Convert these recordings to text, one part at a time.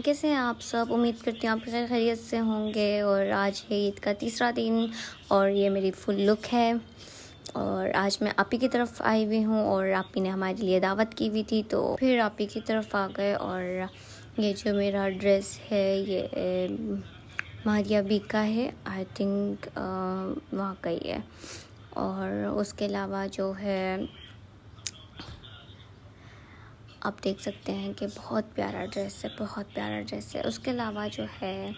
कैसे हैं आप सब। उम्मीद करती हूँ आप खैरियत से होंगे। और आज है ईद का तीसरा दिन और ये मेरी फुल लुक है। और आज मैं आपी की तरफ आई हुई हूँ और आपी ने हमारे लिए दावत की हुई थी तो फिर आपी की तरफ आ गए। और ये जो मेरा ड्रेस है ये मारिया बी का है, आई थिंक वहाँ का ही है। और उसके अलावा जो है आप देख सकते हैं कि बहुत प्यारा ड्रेस है, बहुत प्यारा ड्रेस है। उसके अलावा जो है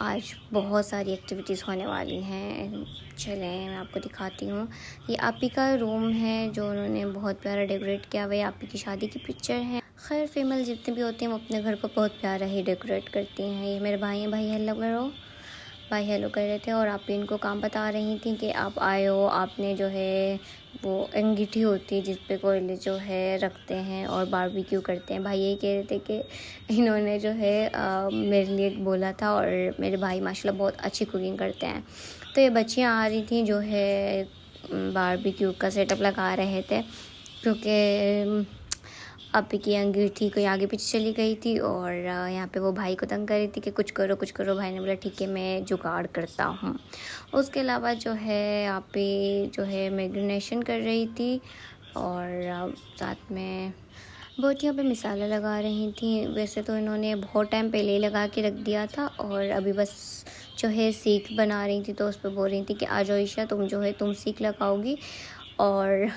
आज बहुत सारी एक्टिविटीज़ होने वाली हैं। चलें मैं आपको दिखाती हूँ। ये आपी का रूम है जो उन्होंने बहुत प्यारा डेकोरेट किया हुआ है। आपी की शादी की पिक्चर है। खैर फीमेल जितने भी होते हैं वो अपने घर को बहुत प्यारा ही डेकोरेट करती हैं। ये मेरे भाई हैं, भाई हेलो करो। भाई हेलो कर रहे थे और आप इनको काम बता रही थी कि आप आए हो, आपने जो है वो अंगीठी होती है जिस पे कोयले जो है रखते हैं और बारबेक्यू करते हैं। भाई यही कह रहे थे कि इन्होंने जो है मेरे लिए बोला था। और मेरे भाई माशाल्लाह बहुत अच्छी कुकिंग करते हैं। तो ये बच्चियाँ आ रही थी जो है बारबेक्यू का सेटअप लगा रहे थे क्योंकि आपी की अंगीठी कोई आगे पीछे चली गई थी और यहाँ पे वो भाई को तंग कर रही थी कि कुछ करो कुछ करो। भाई ने बोला ठीक है मैं जुगाड़ करता हूँ। उसके अलावा जो है आपी जो है मैरिनेशन कर रही थी और साथ में बोटियों पे मिसाला लगा रही थी। वैसे तो इन्होंने बहुत टाइम पहले ही लगा के रख दिया था और अभी बस जो है सीख बना रही थी तो उस पर बोल रही थी कि आ जाओ ईशा तुम जो है तुम सीख लगाओगी। और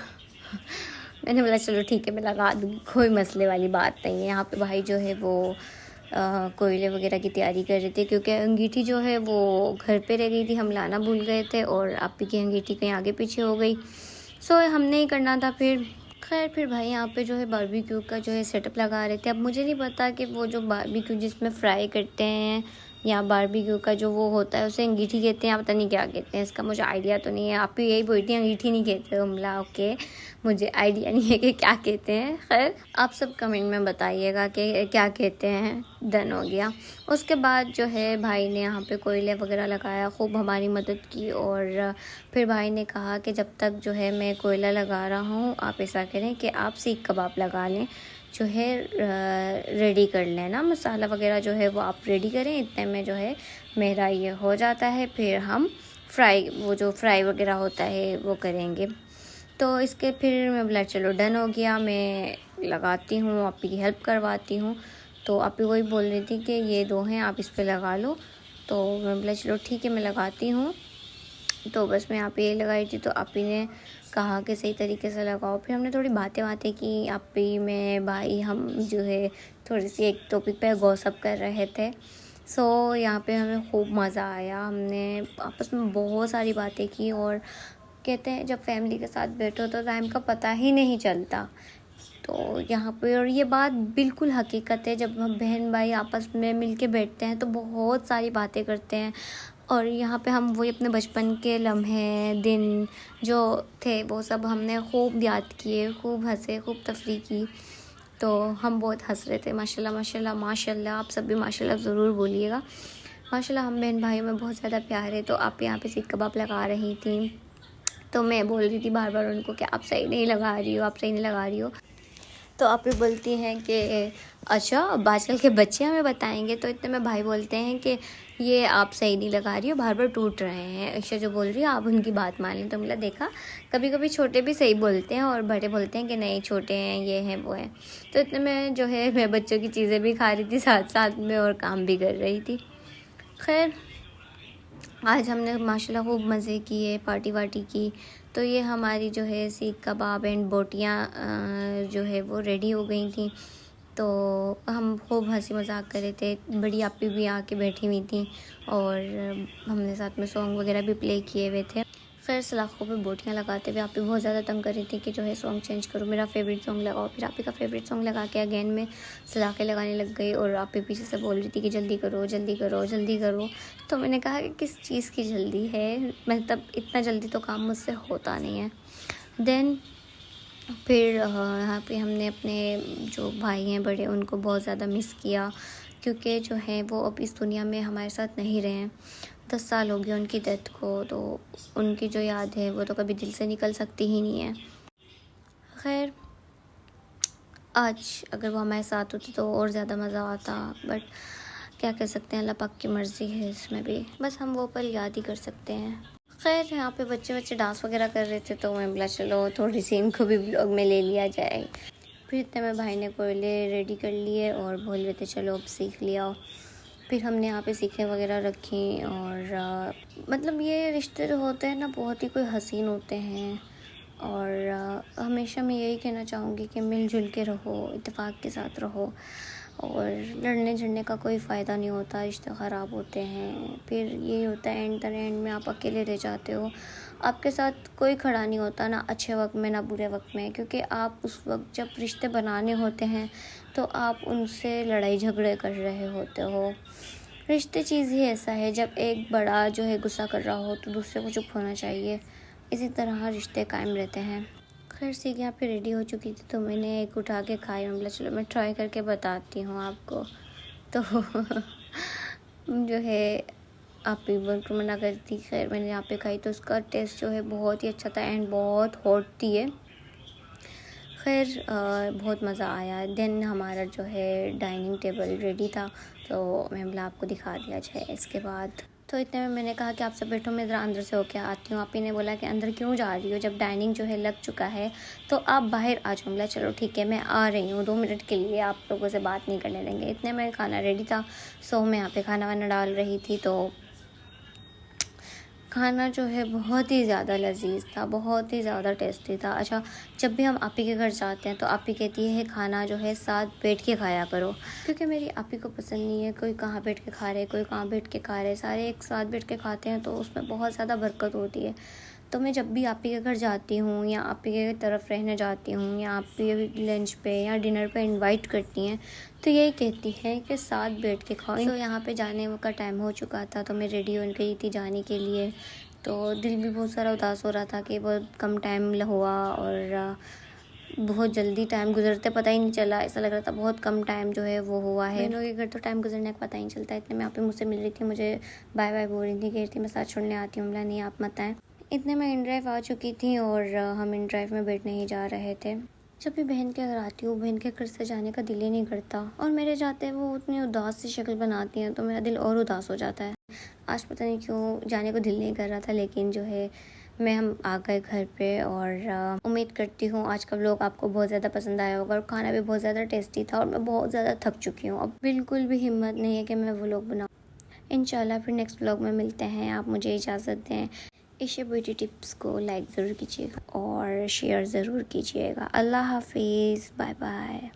मैंने बोला चलो ठीक है मैं लगा दूँगी, कोई मसले वाली बात नहीं है। यहाँ पे भाई जो है वो कोयले वगैरह की तैयारी कर रहे थे क्योंकि अंगीठी जो है वो घर पे रह गई थी, हम लाना भूल गए थे और आपी की अंगीठी कहीं आगे पीछे हो गई। सो हमने ही करना था फिर। खैर फिर भाई यहाँ पे जो है बारबेक्यू का जो है सेटअप लगा रहे थे। अब मुझे नहीं पता कि वो जो बारबेक्यू जिसमें फ्राई करते हैं या बारबेक्यू का जो वो होता है उसे अंगीठी कहते हैं या पता नहीं क्या कहते हैं, इसका मुझे आइडिया तो नहीं है। आप ही यही बोलती हैं अंगीठी नहीं कहते हो। हमला ओके, मुझे आइडिया नहीं है कि क्या कहते हैं। खैर आप सब कमेंट में बताइएगा कि क्या कहते हैं। डन हो गया। उसके बाद जो है भाई ने यहाँ पे कोयले वगैरह लगाया, खूब हमारी मदद की। और फिर भाई ने कहा कि जब तक जो है मैं कोयला लगा रहा हूँ आप ऐसा करें कि आप सीख कबाब लगा लें, जो है रेडी कर लेना, मसाला वगैरह जो है वो आप रेडी करें। इतने में जो है मेरा ये हो जाता है, फिर हम फ्राई वो जो फ्राई वगैरह होता है वो करेंगे। तो इसके फिर मैं बोला चलो डन हो गया, मैं लगाती हूँ, आपी की हेल्प करवाती हूँ। तो आपी वही बोल रही थी कि ये दो हैं आप इस पे लगा लो। तो मैं बोला चलो ठीक है मैं लगाती हूँ। तो बस मैं यहाँ पे ये लगाई थी तो आपी ने कहा कि सही तरीके से लगाओ। फिर हमने थोड़ी बातें की, आपी मैं भाई हम जो है थोड़ी सी एक टॉपिक पे गॉसिप कर रहे थे। सो यहाँ पे हमें खूब मज़ा आया, हमने आपस में बहुत सारी बातें की। और कहते हैं जब फैमिली के साथ बैठो तो टाइम का पता ही नहीं चलता। तो यहाँ पे और ये बात बिल्कुल हकीकत है, जब हम बहन भाई आपस में मिल के बैठते हैं तो बहुत सारी बातें करते हैं। और यहाँ पे हम वही अपने बचपन के लम्हे दिन जो थे वो सब हमने खूब याद किए, खूब हंसे, खूब तफरीह की। तो हम बहुत हंस रहे थे। माशाल्लाह माशाल्लाह माशाल्लाह, आप सब भी माशाल्लाह ज़रूर बोलिएगा। माशाल्लाह हम बहन भाइयों में बहुत ज़्यादा प्यार है। तो आप यहाँ पे सीख कबाब लगा रही थी तो मैं बोल रही थी बार बार उनको कि आप सही नहीं लगा रही हो, आप सही नहीं लगा रही हो। तो आप ही बोलती हैं कि अच्छा अब आजकल के बच्चे हमें बताएंगे। तो इतने में भाई बोलते हैं कि ये आप सही नहीं लगा रही हो, बार बार टूट रहे हैं। ईशा जो बोल रही है आप उनकी बात मान लें। तो मतलब देखा कभी कभी छोटे भी सही बोलते हैं और बड़े बोलते हैं कि नहीं छोटे हैं, ये हैं वो हैं। तो इतने में जो है मैं बच्चों की चीज़ें भी खा रही थी साथ साथ में और काम भी कर रही थी। खैर आज हमने माशाल्लाह खूब मज़े किए, पार्टी वार्टी की। तो ये हमारी जो है सीख कबाब एंड बोटियाँ जो है वो रेडी हो गई थी। तो हम खूब हंसी मजाक कर रहे थे। बड़ी आपी भी आके बैठी हुई थी और हमने साथ में सॉन्ग वगैरह भी प्ले किए हुए थे। खैर सलाखों पे बोटियाँ लगाते हुए आपी बहुत ज़्यादा तंग कर रही थी कि जो है सॉन्ग चेंज करो, मेरा फेवरेट सॉन्ग लगाओ। फिर आपी का फेवरेट सॉन्ग लगा के अगेन में सलाखें लगाने लग गई और आपी पीछे से बोल रही थी कि जल्दी करो जल्दी करो जल्दी करो। तो मैंने कहा कि किस चीज़ की जल्दी है, मतलब इतना जल्दी तो काम मुझसे होता नहीं है। देन फिर यहाँ पे हमने अपने जो भाई हैं बड़े उनको बहुत ज़्यादा मिस किया क्योंकि जो है वो अब इस दुनिया में हमारे साथ नहीं रहे हैं। 10 साल हो गए उनकी डेथ को। तो उनकी जो याद है वो तो कभी दिल से निकल सकती ही नहीं है। खैर आज अगर वो हमारे साथ होती तो और ज़्यादा मज़ा आता, बट क्या कर सकते हैं, अल्लाह पाक की मर्ज़ी है इसमें भी, बस हम वो पल याद ही कर सकते हैं। खैर यहाँ पे बच्चे डांस वगैरह कर रहे थे, तो मैं बोला चलो थोड़ी सी इनको भी व्लॉग में ले लिया जाए। फिर इतने में भाई ने कोयले रेडी कर लिए और बोल रहे थे चलो अब सीख लिया। फिर हमने यहाँ पे सीखें वगैरह रखी और मतलब ये रिश्ते जो होते हैं ना बहुत ही कोई हसीन होते हैं। और हमेशा मैं यही कहना चाहूँगी कि मिलजुल के रहो, इत्तेफाक के साथ रहो, और लड़ने झड़ने का कोई फ़ायदा नहीं होता, रिश्ते ख़राब होते हैं। फिर यही होता है एंड एंड में आप अकेले रह जाते हो, आपके साथ कोई खड़ा नहीं होता, ना अच्छे वक्त में ना बुरे वक्त में, क्योंकि आप उस वक्त जब रिश्ते बनाने होते हैं तो आप उनसे लड़ाई झगड़े कर रहे होते हो। रिश्ते चीज़ ही ऐसा है, जब एक बड़ा जो है गुस्सा कर रहा हो तो दूसरे को चुप होना चाहिए, इसी तरह रिश्ते कायम रहते हैं। खैर सीख यहाँ पे रेडी हो चुकी थी, तो मैंने एक उठा के खाई। मतलब चलो मैं ट्राई करके बताती हूँ आपको। तो जो है आप भी बिल्कुल मना कर थी, खैर मैंने यहाँ पे खाई तो उसका टेस्ट जो है बहुत ही अच्छा था एंड बहुत हॉट थी है। खैर बहुत मज़ा आया। देन हमारा जो है डाइनिंग टेबल रेडी था, तो मैं बोला आपको दिखा दिया जाए। इसके बाद तो इतने में मैंने कहा कि आप सब बैठो, मैं ज़रा अंदर से होके आती हूँ। आप ही ने बोला कि अंदर क्यों जा रही हो, जब डाइनिंग जो है लग चुका है तो आप बाहर आ जाओ। बोला चलो ठीक है मैं आ रही हूँ, 2 मिनट के लिए आप लोगों से बात नहीं करने देंगे। इतने में खाना रेडी था, सो मैं यहाँ पे खाना वाना डाल रही थी। तो खाना जो है बहुत ही ज़्यादा लजीज था, बहुत ही ज़्यादा टेस्टी था। अच्छा, जब भी हम आपी के घर जाते हैं तो आपी कहती है खाना जो है साथ बैठ के खाया करो, क्योंकि मेरी आपी को पसंद नहीं है कोई कहाँ बैठ के खा रहे, कोई कहाँ बैठ के खा रहे, सारे एक साथ बैठ के खाते हैं तो उसमें बहुत ज़्यादा बरकत होती है। तो मैं जब भी आपी के घर जाती हूँ या आपी के तरफ रहने जाती हूँ या आपी लंच पे या डिनर पे इनवाइट करती हैं तो यही कहती हैं कि साथ बैठ के खाओ। तो यहाँ पे जाने का टाइम हो चुका था, तो मैं रेडी हो गई थी जाने के लिए। तो दिल भी बहुत सारा उदास हो रहा था कि बहुत कम टाइम हुआ और बहुत जल्दी टाइम गुजरते पता ही नहीं चला। ऐसा लग रहा था बहुत कम टाइम जो है वो हुआ है। बहनों के घर तो टाइम गुजरने का पता ही नहीं चलता। इतने में आप मुझसे मिल रही थी, मुझे बाय बाय बोल रही थी, कह रही थी मैं साथ छोड़ने आती हूँ। बोला नहीं आप मत आएँ। इतने में इन ड्राइव आ चुकी थी और हम इन ड्राइव में बैठने ही जा रहे थे। जब भी बहन के घर आती हूँ, बहन के घर से जाने का दिल ही नहीं करता, और मेरे जाते वो उतनी उदास सी शक्ल बनाती हैं तो मेरा दिल और उदास हो जाता है। आज पता नहीं क्यों जाने को दिल नहीं कर रहा था, लेकिन जो है हम आ गए घर पे। और उम्मीद करती हूँ आज का व्लॉग आपको बहुत ज़्यादा पसंद आया होगा, और खाना भी बहुत ज़्यादा टेस्टी था और मैं बहुत ज़्यादा थक चुकी हूँ, अब बिल्कुल भी हिम्मत नहीं है कि मैं व्लॉग बनाऊँ। इंशाल्लाह फिर नेक्स्ट व्लॉग में मिलते हैं। आप मुझे इजाज़त दें। एशिया ब्यूटी टिप्स को लाइक ज़रूर कीजिएगा और शेयर ज़रूर कीजिएगा। अल्लाह हाफिज़, बाय बाय।